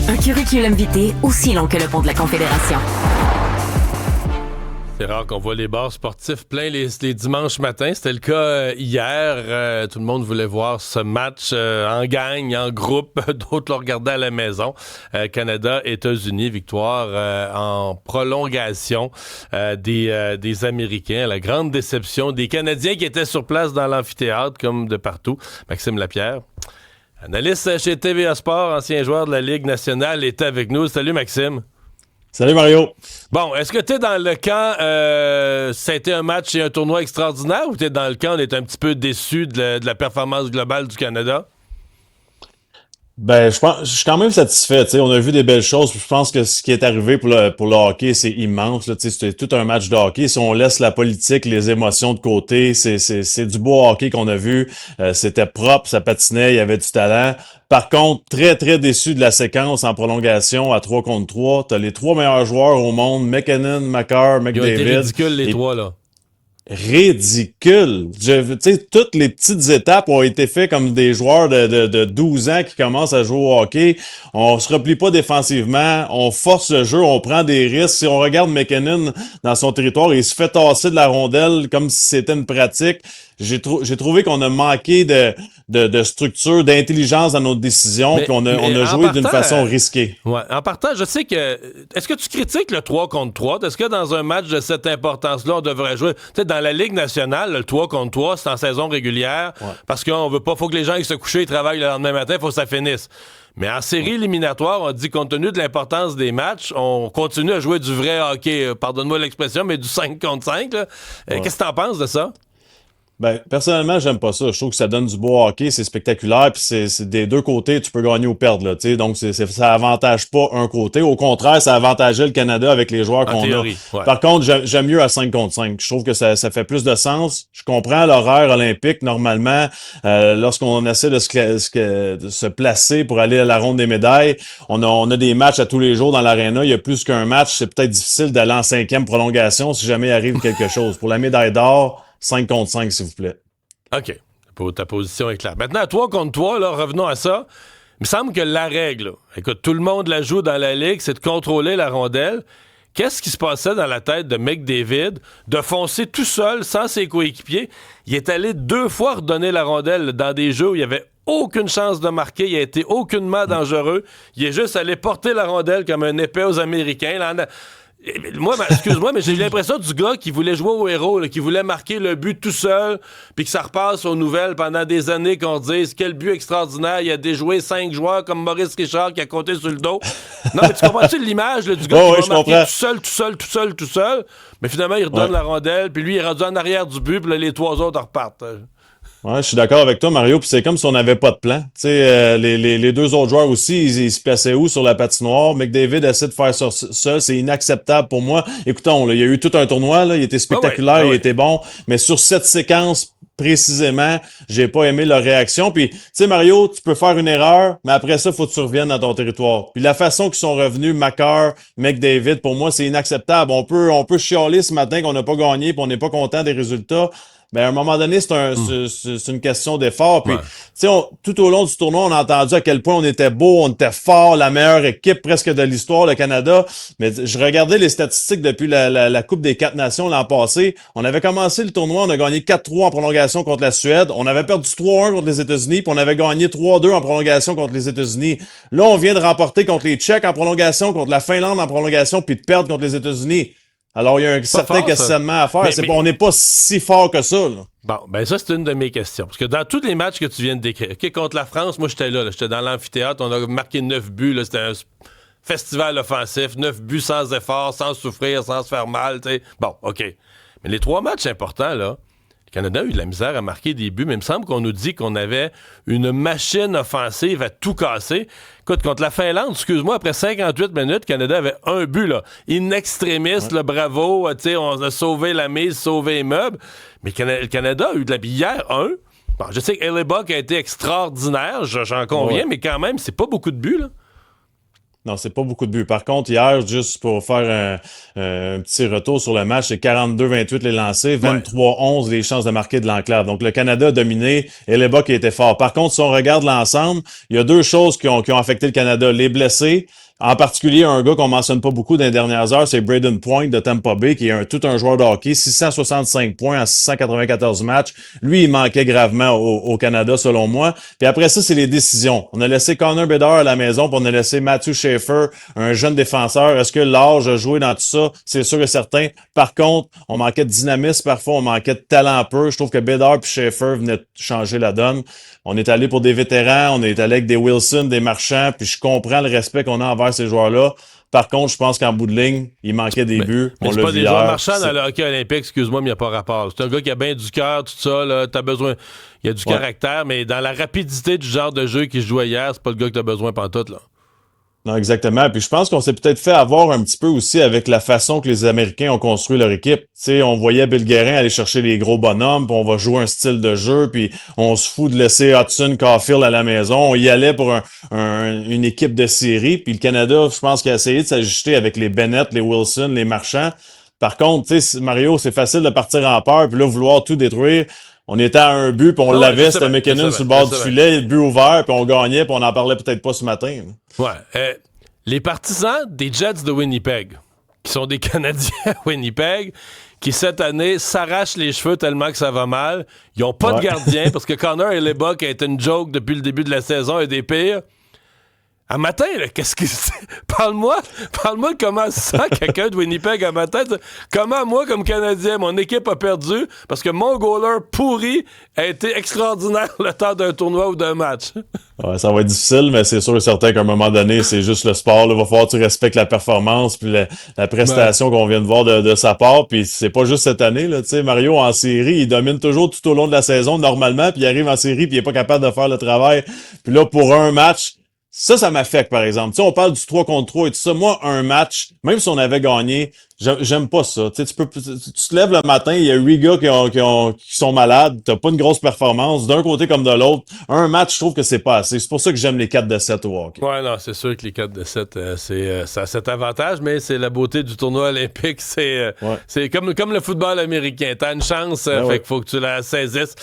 Un curriculum vitae aussi long que le pont de la Confédération. C'est rare qu'on voit les bars sportifs pleins les dimanches matins. C'était le cas hier. Tout le monde voulait voir ce match en gang, en groupe. D'autres le regardaient à la maison. Canada-États-Unis, victoire en prolongation des Américains. La grande déception des Canadiens qui étaient sur place dans l'amphithéâtre, comme de partout. Maxime Lapierre, analyste chez TVA Sport, ancien joueur de la Ligue nationale, est avec nous. Salut Maxime. Salut Mario. Bon, est-ce que t'es dans le camp ça a été un match et un tournoi extraordinaire ou t'es dans le camp on est un petit peu déçu de la performance globale du Canada? Ben, je suis quand même satisfait. On a vu des belles choses. Je pense que ce qui est arrivé pour le hockey, c'est immense. Là, c'était tout un match de hockey. Si on laisse la politique, les émotions de côté, c'est du beau hockey qu'on a vu. C'était propre, ça patinait, il y avait du talent. Par contre, très, très déçu de la séquence en prolongation à 3 contre 3. T'as les 3 meilleurs joueurs au monde, McKinnon, Makar, McDavid. Ils ont été ridicules, les trois, là. Ridicule. Tu sais, toutes les petites étapes ont été faites comme des joueurs de 12 ans qui commencent à jouer au hockey. On se replie pas défensivement, on force le jeu, on prend des risques. Si on regarde McKinnon dans son territoire, il se fait tasser de la rondelle comme si c'était une pratique. J'ai trouvé qu'on a manqué de structure, d'intelligence dans nos décisions, puis on a joué d'une façon risquée. Ouais. En partant, je sais que... Est-ce que tu critiques le 3 contre 3? Est-ce que dans un match de cette importance-là, on devrait jouer... Tu sais, dans la Ligue nationale, le 3 contre 3, c'est en saison régulière, parce qu'on veut pas... Faut que les gens aillent se coucher et travaillent le lendemain matin, faut que ça finisse. Mais en série éliminatoire, on dit, compte tenu de l'importance des matchs, on continue à jouer du vrai hockey, pardonne-moi l'expression, mais du 5 contre 5. Là. Qu'est-ce que t'en penses de ça? Ben, personnellement, j'aime pas ça. Je trouve que ça donne du beau hockey, c'est spectaculaire, puis c'est des deux côtés, tu peux gagner ou perdre, là, tu sais. Donc, ça avantage pas un côté. Au contraire, ça avantageait le Canada avec les joueurs qu'on a. Ouais. Par contre, j'aime mieux à 5 contre 5. Je trouve que ça fait plus de sens. Je comprends l'horaire olympique, normalement, lorsqu'on essaie de se placer pour aller à la ronde des médailles. On a des matchs à tous les jours dans l'aréna. Il y a plus qu'un match. C'est peut-être difficile d'aller en 5e prolongation si jamais il arrive quelque chose. Pour la médaille d'or, 5 contre 5, s'il vous plaît. OK. Ta position est claire. Maintenant, à 3 contre 3, là, revenons à ça. Il me semble que la règle, là, écoute, tout le monde la joue dans la Ligue, c'est de contrôler la rondelle. Qu'est-ce qui se passait dans la tête de McDavid de foncer tout seul, sans ses coéquipiers? Il est allé 2 fois redonner la rondelle dans des jeux où il y avait aucune chance de marquer, il a été aucunement dangereux. Il est juste allé porter la rondelle comme un épée aux Américains. Là, moi, excuse-moi, mais j'ai l'impression du gars qui voulait jouer au héros, là, qui voulait marquer le but tout seul, puis que ça repasse aux nouvelles pendant des années qu'on dise quel but extraordinaire, il a déjoué 5 joueurs comme Maurice Richard qui a compté sur le dos. Non, mais tu comprends-tu l'image là, du gars qui va marquer tout seul, mais finalement, il redonne la rondelle, puis lui, il est rendu en arrière du but, puis là, les 3 autres repartent. Ouais, je suis d'accord avec toi, Mario. Puis c'est comme si on n'avait pas de plan. Tu sais, les 2 autres joueurs aussi, ils se plaçaient où sur la patinoire? McDavid essaie de faire ça, c'est inacceptable pour moi. Écoutons, là, il y a eu tout un tournoi, là, il était spectaculaire, il était bon, mais sur cette séquence précisément, j'ai pas aimé leur réaction. Puis, tu sais, Mario, tu peux faire une erreur, mais après ça, faut que tu reviennes dans ton territoire. Puis la façon qu'ils sont revenus, Makar, McDavid, pour moi, c'est inacceptable. On peut chialer ce matin qu'on n'a pas gagné, puis on n'est pas content des résultats. Ben, à un moment donné, c'est une question d'effort. Puis, tu sais, tout au long du tournoi, on a entendu à quel point on était beau, on était fort, la meilleure équipe presque de l'histoire, le Canada. Mais je regardais les statistiques depuis la Coupe des 4 Nations l'an passé. On avait commencé le tournoi, on a gagné 4-3 en prolongation contre la Suède. On avait perdu 3-1 contre les États-Unis, puis on avait gagné 3-2 en prolongation contre les États-Unis. Là, on vient de remporter contre les Tchèques en prolongation, contre la Finlande en prolongation, puis de perdre contre les États-unis. Alors, il y a un certain questionnement à faire. On n'est pas si fort que ça, là. Bon, ben ça, c'est une de mes questions. Parce que dans tous les matchs que tu viens de décrire, OK, contre la France, moi, j'étais là. J'étais dans l'amphithéâtre. On a marqué 9 buts. Là, c'était un festival offensif. 9 buts sans effort, sans souffrir, sans se faire mal. T'sais. Bon, OK. Mais les 3 matchs importants, là, le Canada a eu de la misère à marquer des buts, mais il me semble qu'on nous dit qu'on avait une machine offensive à tout casser. Écoute, contre la Finlande, excuse-moi, après 58 minutes, le Canada avait un but, là. In extremis, le bravo, tu sais, on a sauvé la mise, sauvé les meubles. Mais le Canada a eu de la hier, Bon, je sais que Hellebuck a été extraordinaire, j'en conviens, mais quand même, c'est pas beaucoup de buts, là. Non, c'est pas beaucoup de buts. Par contre, hier, juste pour faire un petit retour sur le match, c'est 42-28 les lancés, 23-11 les chances de marquer de l'enclave. Donc, le Canada a dominé et les Bucks étaient forts. Par contre, si on regarde l'ensemble, il y a deux choses qui ont affecté le Canada. Les blessés, en particulier un gars qu'on mentionne pas beaucoup dans les dernières heures, c'est Braden Point de Tampa Bay, qui est tout un joueur de hockey, 665 points en 694 matchs. Lui, il manquait gravement au Canada, selon moi. Puis après ça, c'est les décisions. On a laissé Connor Bedard à la maison, puis on a laissé Matthew Schaefer, un jeune défenseur. Est-ce que l'âge a joué dans tout ça? C'est sûr et certain. Par contre, on manquait de dynamisme parfois, on manquait de talent peu. Je trouve que Bedard et Schaefer venaient de changer la donne. On est allé pour des vétérans, on est allé avec des Wilson, des Marchands, puis je comprends le respect qu'on a envers ces joueurs-là. Par contre, je pense qu'en bout de ligne, il manquait des buts. Mais c'est pas des joueurs marchands dans le hockey olympique, excuse-moi, mais il n'y a pas rapport. C'est un gars qui a bien du cœur, tout ça, là, t'as besoin. Il y a du caractère, mais dans la rapidité du genre de jeu qu'il jouait hier, c'est pas le gars que t'as besoin pantoute, là. Non, exactement. Puis je pense qu'on s'est peut-être fait avoir un petit peu aussi avec la façon que les Américains ont construit leur équipe. Tu sais, on voyait Bill Guerin aller chercher les gros bonhommes, puis on va jouer un style de jeu, puis on se fout de laisser Hudson, Caulfield à la maison. On y allait pour une équipe de série, puis le Canada, je pense qu'il a essayé de s'ajuster avec les Bennett, les Wilson, les Marchands. Par contre, tu sais, Mario, c'est facile de partir en peur, puis là, vouloir tout détruire. On était à un but, puis on l'avait, c'était McKinnon sur le bord du filet, le but ouvert, puis on gagnait, puis on en parlait peut-être pas ce matin. Ouais. Les partisans des Jets de Winnipeg, qui sont des Canadiens à Winnipeg, qui cette année s'arrachent les cheveux tellement que ça va mal, ils ont pas de gardien, parce que Connor Hellebuyck a été une joke depuis le début de la saison et des pires. À matin, là, qu'est-ce que c'est? Parle-moi de comment se sent quelqu'un de Winnipeg à matin. Comment, moi, comme Canadien, mon équipe a perdu parce que mon goaler pourri a été extraordinaire le temps d'un tournoi ou d'un match. Ouais, ça va être difficile, mais c'est sûr et certain qu'à un moment donné, c'est juste le sport. Il va falloir que tu respectes la performance puis la prestation qu'on vient de voir de sa part. Puis c'est pas juste cette année, là. Tu sais, Mario, en série, il domine toujours tout au long de la saison, normalement, puis il arrive en série puis il est pas capable de faire le travail. Puis là, pour un match, ça m'affecte, par exemple. Tu sais, on parle du 3 contre 3 et tout ça. Moi, un match, même si on avait gagné, j'aime pas ça. Tu sais, tu te lèves le matin, il y a 8 gars qui sont malades, t'as pas une grosse performance, d'un côté comme de l'autre. Un match, je trouve que c'est pas assez. C'est pour ça que j'aime les 4 de 7 au hockey. Ouais, non, c'est sûr que les 4 de 7, ça a cet avantage, mais c'est la beauté du tournoi olympique. C'est comme le football américain. T'as une chance, fait qu'il faut que tu la saisisses.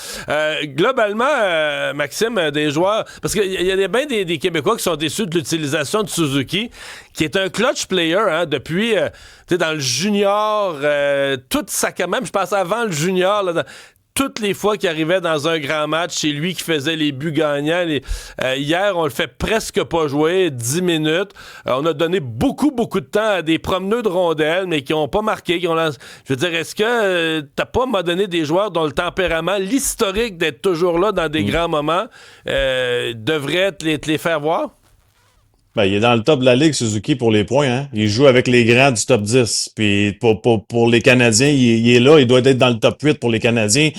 Globalement, Maxime, des joueurs, parce qu'il y a bien des Québécois qui sont déçus de l'utilisation de Suzuki, qui est un clutch player, hein, depuis, tu sais, dans le junior, toute sa même, je pense avant le junior, là, toutes les fois qu'il arrivait dans un grand match, c'est lui qui faisait les buts gagnants. Hier, on le fait presque pas jouer, 10 minutes. On a donné beaucoup de temps à des promeneux de rondelles, mais qui n'ont pas marqué. Je veux dire, est-ce que t'as pas m'a donné des joueurs dont le tempérament, l'historique d'être toujours là dans des grands moments, devrait te les faire voir? Ben, il est dans le top de la ligue, Suzuki, pour les points, hein. Il joue avec les grands du top 10. Puis pour les Canadiens, il est là. Il doit être dans le top 8 pour les Canadiens.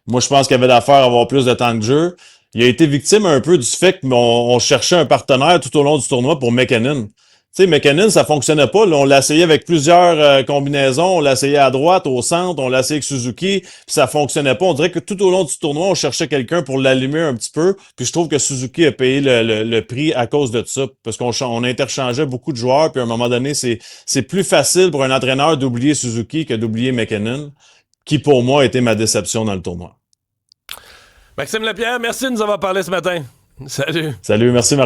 Moi, je pense qu'il avait d'affaire à avoir plus de temps de jeu. Il a été victime un peu du fait qu'on cherchait un partenaire tout au long du tournoi pour McKinnon. Tu sais, McKinnon, ça fonctionnait pas. Là, on l'a essayé avec plusieurs combinaisons. On l'a essayé à droite, au centre. On l'a essayé avec Suzuki. Puis ça fonctionnait pas. On dirait que tout au long du tournoi, on cherchait quelqu'un pour l'allumer un petit peu. Puis je trouve que Suzuki a payé le prix à cause de ça. Parce qu'on interchangeait beaucoup de joueurs. Puis à un moment donné, c'est plus facile pour un entraîneur d'oublier Suzuki que d'oublier McKinnon, qui pour moi a été ma déception dans le tournoi. Maxime Lapierre, merci de nous avoir parlé ce matin. Salut. Salut, merci Marie.